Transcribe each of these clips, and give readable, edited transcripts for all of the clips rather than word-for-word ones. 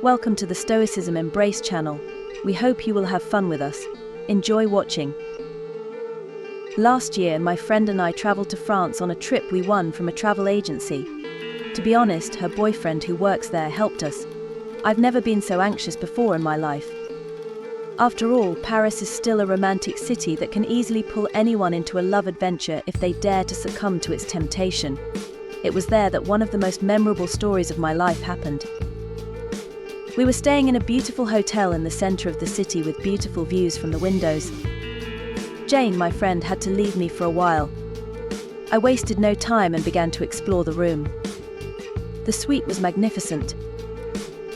Welcome to the Stoicism Embrace channel. We hope you will have fun with us. Enjoy watching. Last year, my friend and I traveled to France on a trip we won from a travel agency. To be honest, her boyfriend who works there helped us. I've never been so anxious before in my life. After all, Paris is still a romantic city that can easily pull anyone into a love adventure if they dare to succumb to its temptation. It was there that one of the most memorable stories of my life happened. We were staying in a beautiful hotel in the center of the city with beautiful views from the windows. Jane, my friend, had to leave me for a while. I wasted no time and began to explore the room. The suite was magnificent.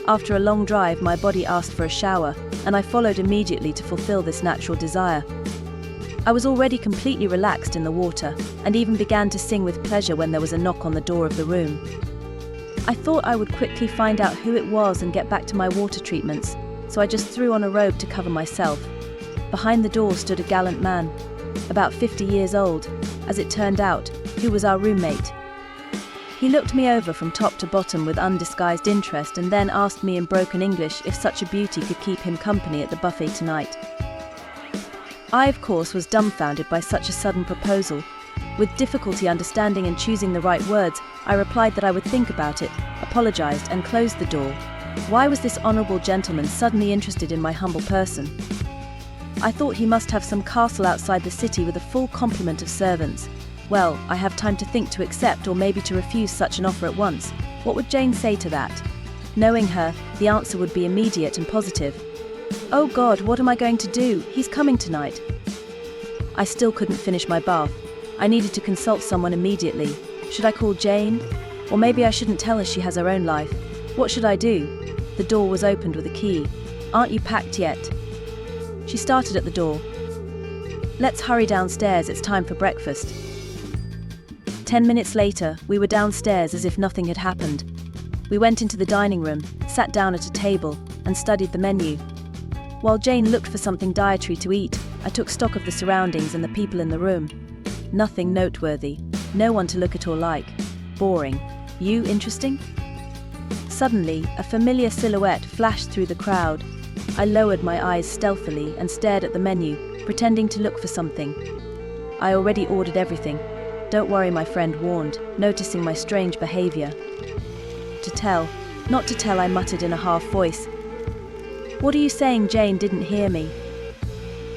After a long drive, my body asked for a shower, and I followed immediately to fulfill this natural desire. I was already completely relaxed in the water, and even began to sing with pleasure when there was a knock on the door of the room. I thought I would quickly find out who it was and get back to my water treatments, so I just threw on a robe to cover myself. Behind the door stood a gallant man, about 50 years old, as it turned out, who was our roommate. He looked me over from top to bottom with undisguised interest and then asked me in broken English if such a beauty could keep him company at the buffet tonight. I, of course, was dumbfounded by such a sudden proposal. With difficulty understanding and choosing the right words, I replied that I would think about it, apologized, and closed the door. Why was this honorable gentleman suddenly interested in my humble person? I thought he must have some castle outside the city with a full complement of servants. Well, I have time to think to accept or maybe to refuse such an offer at once. What would Jane say to that? Knowing her, the answer would be immediate and positive. Oh God, what am I going to do? He's coming tonight. I still couldn't finish my bath. I needed to consult someone immediately. Should I call Jane? Or maybe I shouldn't tell her she has her own life. What should I do? The door was opened with a key. Aren't you packed yet? She started at the door. Let's hurry downstairs, it's time for breakfast. 10 minutes later, we were downstairs as if nothing had happened. We went into the dining room, sat down at a table, and studied the menu. While Jane looked for something dietary to eat, I took stock of the surroundings and the people in the room. Nothing noteworthy, no one to look at or like. Boring. You interesting? Suddenly, a familiar silhouette flashed through the crowd. I lowered my eyes stealthily and stared at the menu, pretending to look for something. I already ordered everything. Don't worry, my friend warned, noticing my strange behavior. Not to tell, I muttered in a half voice. What are you saying? Jane didn't hear me.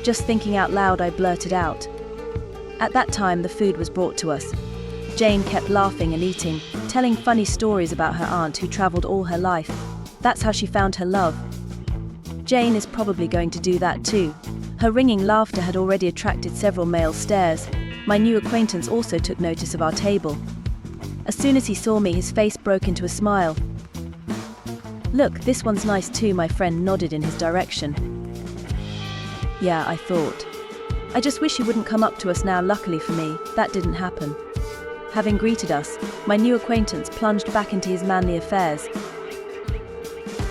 Just thinking out loud, I blurted out. At that time, the food was brought to us. Jane kept laughing and eating, telling funny stories about her aunt who traveled all her life. That's how she found her love. Jane is probably going to do that too. Her ringing laughter had already attracted several male stares. My new acquaintance also took notice of our table. As soon as he saw me, his face broke into a smile. Look, this one's nice too, my friend nodded in his direction. Yeah, I thought. I just wish he wouldn't come up to us now. Luckily for me, that didn't happen. Having greeted us, my new acquaintance plunged back into his manly affairs.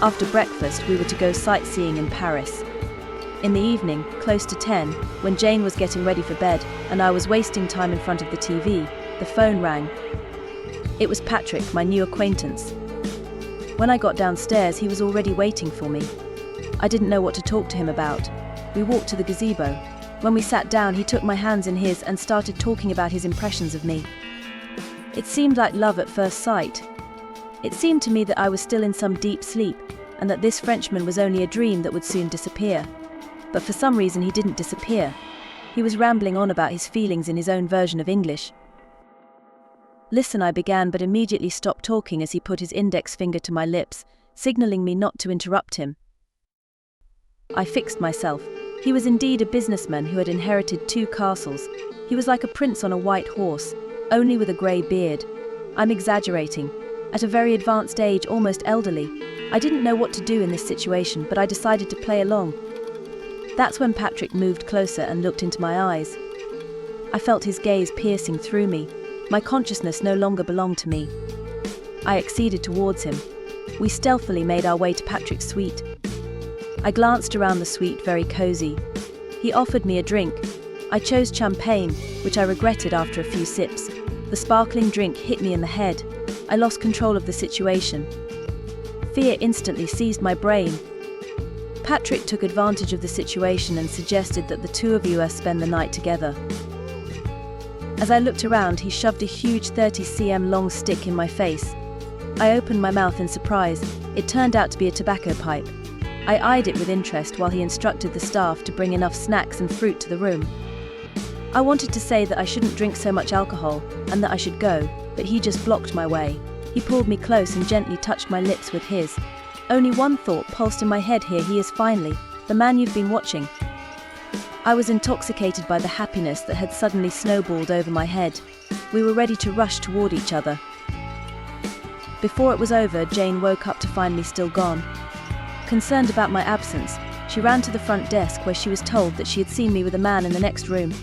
After breakfast, we were to go sightseeing in Paris. In the evening, close to 10, when Jane was getting ready for bed and I was wasting time in front of the TV, the phone rang. It was Patrick, my new acquaintance. When I got downstairs, he was already waiting for me. I didn't know what to talk to him about. We walked to the gazebo. When we sat down, he took my hands in his and started talking about his impressions of me. It seemed like love at first sight. It seemed to me that I was still in some deep sleep, and that this Frenchman was only a dream that would soon disappear. But for some reason he didn't disappear. He was rambling on about his feelings in his own version of English. Listen, I began, but immediately stopped talking as he put his index finger to my lips, signaling me not to interrupt him. I fixed myself. He was indeed a businessman who had inherited 2 castles. He was like a prince on a white horse, only with a grey beard. I'm exaggerating. At a very advanced age, almost elderly. I didn't know what to do in this situation, but I decided to play along. That's when Patrick moved closer and looked into my eyes. I felt his gaze piercing through me. My consciousness no longer belonged to me. I acceded towards him. We stealthily made our way to Patrick's suite. I glanced around the suite, very cozy. He offered me a drink. I chose champagne, which I regretted after a few sips. The sparkling drink hit me in the head. I lost control of the situation. Fear instantly seized my brain. Patrick took advantage of the situation and suggested that the two of us spend the night together. As I looked around, he shoved a huge 30 cm long stick in my face. I opened my mouth in surprise. It turned out to be a tobacco pipe. I eyed it with interest while he instructed the staff to bring enough snacks and fruit to the room. I wanted to say that I shouldn't drink so much alcohol and that I should go, but he just blocked my way. He pulled me close and gently touched my lips with his. Only one thought pulsed in my head: here he is finally, the man you've been watching. I was intoxicated by the happiness that had suddenly snowballed over my head. We were ready to rush toward each other. Before it was over, Jane woke up to find me still gone. Concerned about my absence, she ran to the front desk where she was told that she had seen me with a man in the next room.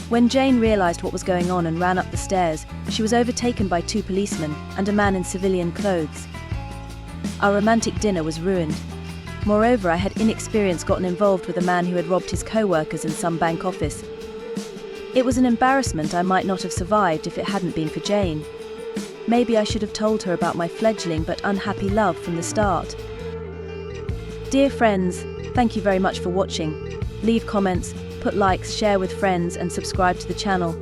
When Jane realized what was going on and ran up the stairs, she was overtaken by 2 policemen and a man in civilian clothes. Our romantic dinner was ruined. Moreover, I had inexperience gotten involved with a man who had robbed his co-workers in some bank office. It was an embarrassment I might not have survived if it hadn't been for Jane. Maybe I should have told her about my fledgling but unhappy love from the start. Dear friends, thank you very much for watching. Leave comments, put likes, share with friends and subscribe to the channel.